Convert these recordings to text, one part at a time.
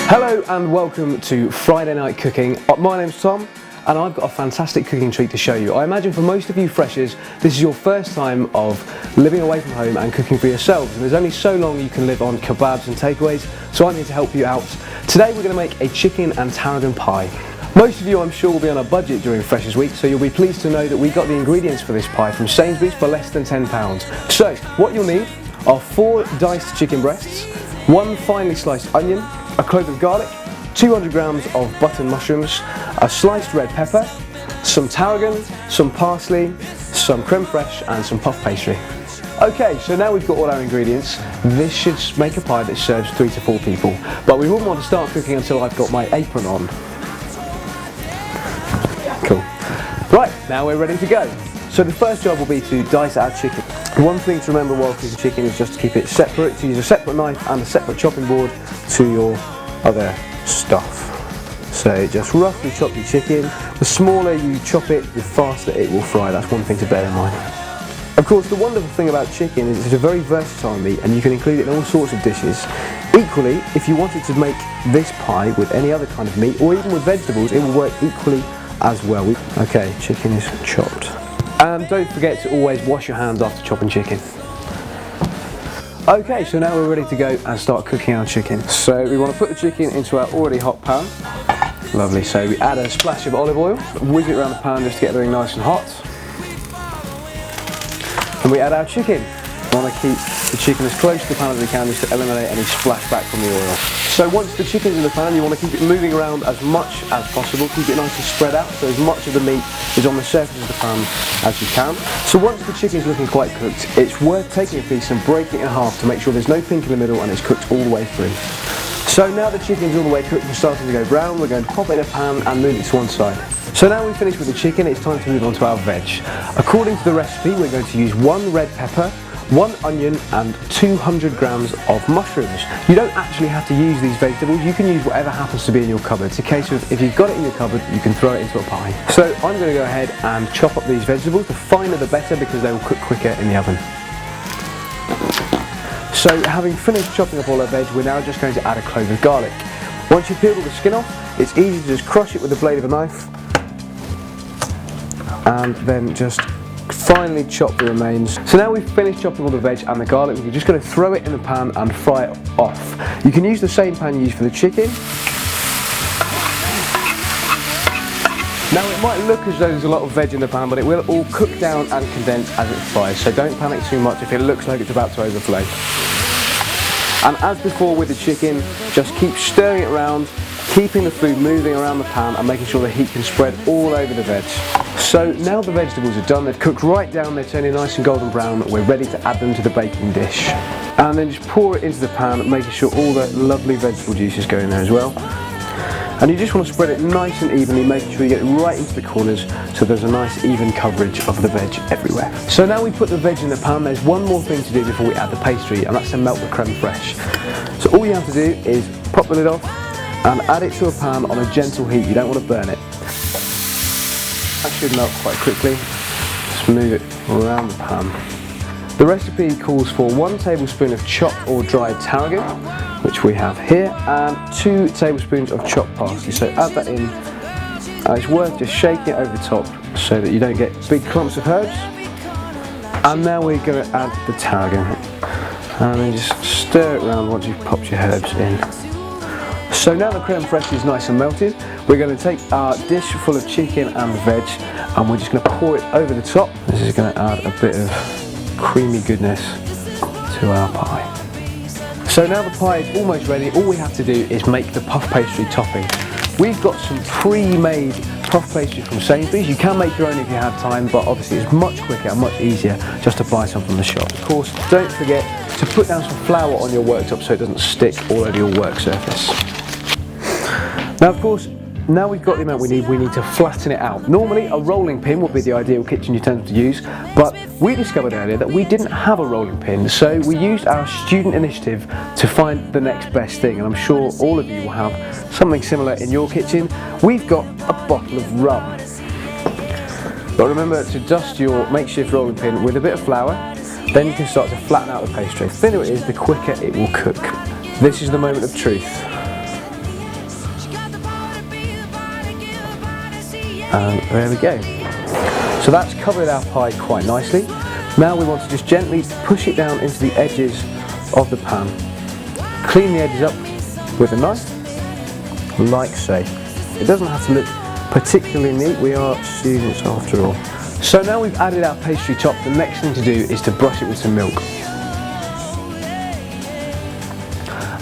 Hello and welcome to Friday Night Cooking. My name's Tom and I've got a fantastic cooking treat to show you. I imagine for most of you freshers, this is your first time of living away from home and cooking for yourselves, and there's only so long you can live on kebabs and takeaways, so I'm here to help you out. Today we're going to make a chicken and tarragon pie. Most of you, I'm sure, will be on a budget during Freshers Week, so you'll be pleased to know that we got the ingredients for this pie from Sainsbury's for less than £10. So what you'll need are 4 diced chicken breasts, 1 finely sliced onion, a clove of garlic, 200 grams of button mushrooms, a sliced red pepper, some tarragon, some parsley, some crème fraiche and some puff pastry. Okay, so now we've got all our ingredients. This should make a pie that serves 3 to 4 people, but we wouldn't want to start cooking until I've got my apron on. Cool. Right, now we're ready to go. So the first job will be to dice our chicken. One thing to remember while cooking chicken is just to keep it separate, to use a separate knife and a separate chopping board to your other stuff. So just roughly chop your chicken. The smaller you chop it, the faster it will fry. That's one thing to bear in mind. Of course, the wonderful thing about chicken is it's a very versatile meat and you can include it in all sorts of dishes. Equally, if you wanted to make this pie with any other kind of meat or even with vegetables, it will work equally as well. Okay, chicken is chopped. And don't forget to always wash your hands after chopping chicken. Okay, so now we're ready to go and start cooking our chicken. So we want to put the chicken into our already hot pan. Lovely, so we add a splash of olive oil, whiz it around the pan just to get everything nice and hot. And we add our chicken. We want to keep the chicken as close to the pan as we can just to eliminate any splashback from the oil. So once the chicken's in the pan, you want to keep it moving around as much as possible. Keep it nice and spread out so as much of the meat is on the surface of the pan as you can. So once the chicken's looking quite cooked, it's worth taking a piece and breaking it in half to make sure there's no pink in the middle and it's cooked all the way through. So now the chicken's all the way cooked and starting to go brown, we're going to pop it in a pan and move it to one side. So now we've finished with the chicken, it's time to move on to our veg. According to the recipe, we're going to use 1 red pepper, 1 onion and 200 grams of mushrooms. You don't actually have to use these vegetables, you can use whatever happens to be in your cupboard. It's a case of if you've got it in your cupboard, you can throw it into a pie. So I'm going to go ahead and chop up these vegetables. The finer the better because they will cook quicker in the oven. So having finished chopping up all our veg, we're now just going to add a clove of garlic. Once you've peeled all the skin off, it's easy to just crush it with the blade of a knife and then just finely chop the remains. So now we've finished chopping all the veg and the garlic, we're just going to throw it in the pan and fry it off. You can use the same pan you used for the chicken. Now it might look as though there's a lot of veg in the pan, but it will all cook down and condense as it fries, so don't panic too much if it looks like it's about to overflow. And as before with the chicken, just keep stirring it around, keeping the food moving around the pan and making sure the heat can spread all over the veg. So now the vegetables are done, they've cooked right down, they're turning nice and golden brown, we're ready to add them to the baking dish. And then just pour it into the pan, making sure all the lovely vegetable juices go in there as well. And you just want to spread it nice and evenly, making sure you get it right into the corners so there's a nice even coverage of the veg everywhere. So now we put the veg in the pan, there's one more thing to do before we add the pastry, and that's to melt the crème fraiche. So all you have to do is pop the lid off and add it to a pan on a gentle heat, you don't want to burn it. That should melt quite quickly. Just move it around the pan. The recipe calls for 1 tablespoon of chopped or dried tarragon, which we have here, and 2 tablespoons of chopped parsley. So add that in, and it's worth just shaking it over the top so that you don't get big clumps of herbs. And now we're going to add the tarragon, and then just stir it around once you've popped your herbs in. So now the crème fraiche is nice and melted, we're going to take our dish full of chicken and veg and we're just going to pour it over the top. This is going to add a bit of creamy goodness to our pie. So now the pie is almost ready, all we have to do is make the puff pastry topping. We've got some pre-made puff pastry from Sainsbury's. You can make your own if you have time, but obviously it's much quicker and much easier just to buy some from the shop. Of course, don't forget to put down some flour on your worktop so it doesn't stick all over your work surface. Now of course, now we've got the amount we need to flatten it out. Normally a rolling pin would be the ideal kitchen utensil to use, but we discovered earlier that we didn't have a rolling pin, so we used our student initiative to find the next best thing, and I'm sure all of you will have something similar in your kitchen. We've got a bottle of rum. But remember to dust your makeshift rolling pin with a bit of flour, then you can start to flatten out the pastry. The thinner it is, the quicker it will cook. This is the moment of truth. And there we go. So that's covered our pie quite nicely. Now we want to just gently push it down into the edges of the pan. Clean the edges up with a knife, like so. It doesn't have to look particularly neat, we are students after all. So now we've added our pastry top, the next thing to do is to brush it with some milk.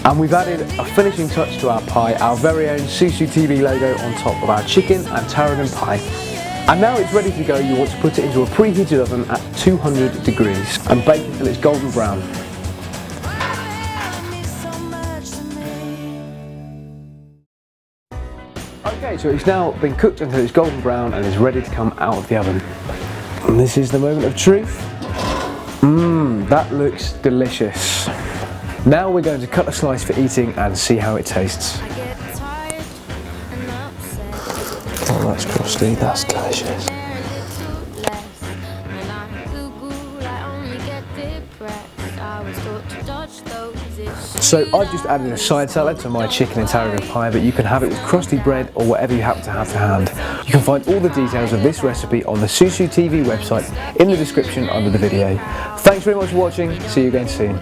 And we've added a finishing touch to our pie, our very own SUSUtv logo on top of our chicken and tarragon pie. And now it's ready to go. You want to put it into a preheated oven at 200 degrees and bake until it's golden brown. Okay, so it's now been cooked until it's golden brown and is ready to come out of the oven. And this is the moment of truth. That looks delicious. Now we're going to cut a slice for eating and see how it tastes. Oh, that's crusty, that's delicious. So I've just added a side salad to my chicken and tarragon pie, but you can have it with crusty bread or whatever you happen to have to hand. You can find all the details of this recipe on the SUSUtv website in the description under the video. Thanks very much for watching, see you again soon.